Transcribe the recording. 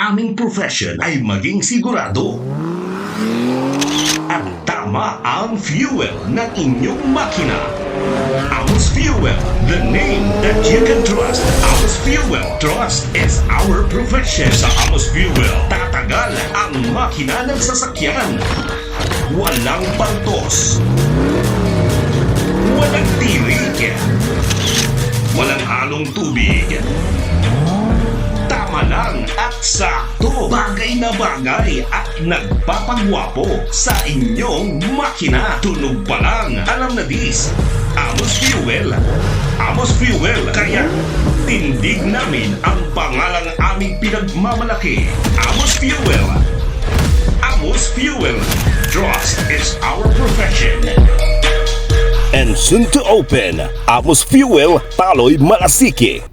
aming profession ay maging sigurado. At tama ang fuel ng inyong makina. Amos Fuel, the name that you can trust. Amos Fuel, trust is our profession. Sa Amos Fuel, tatagal ang makina ng sasakyan. Walang pantos. Walang tirik. Walang halong tubig. Tama lang at sakto. Bagay na bagay at nagpapagwapo sa inyong makina. Tunog pa lang, alam na dis. Amos Fuel. Amos Fuel. Kaya tindig namin ang pangalang aming pinagmamalaki. Amos Fuel. Amos Fuel. Trust is our profession. And soon to open, Amos Fuel, Taloy, Malasiki.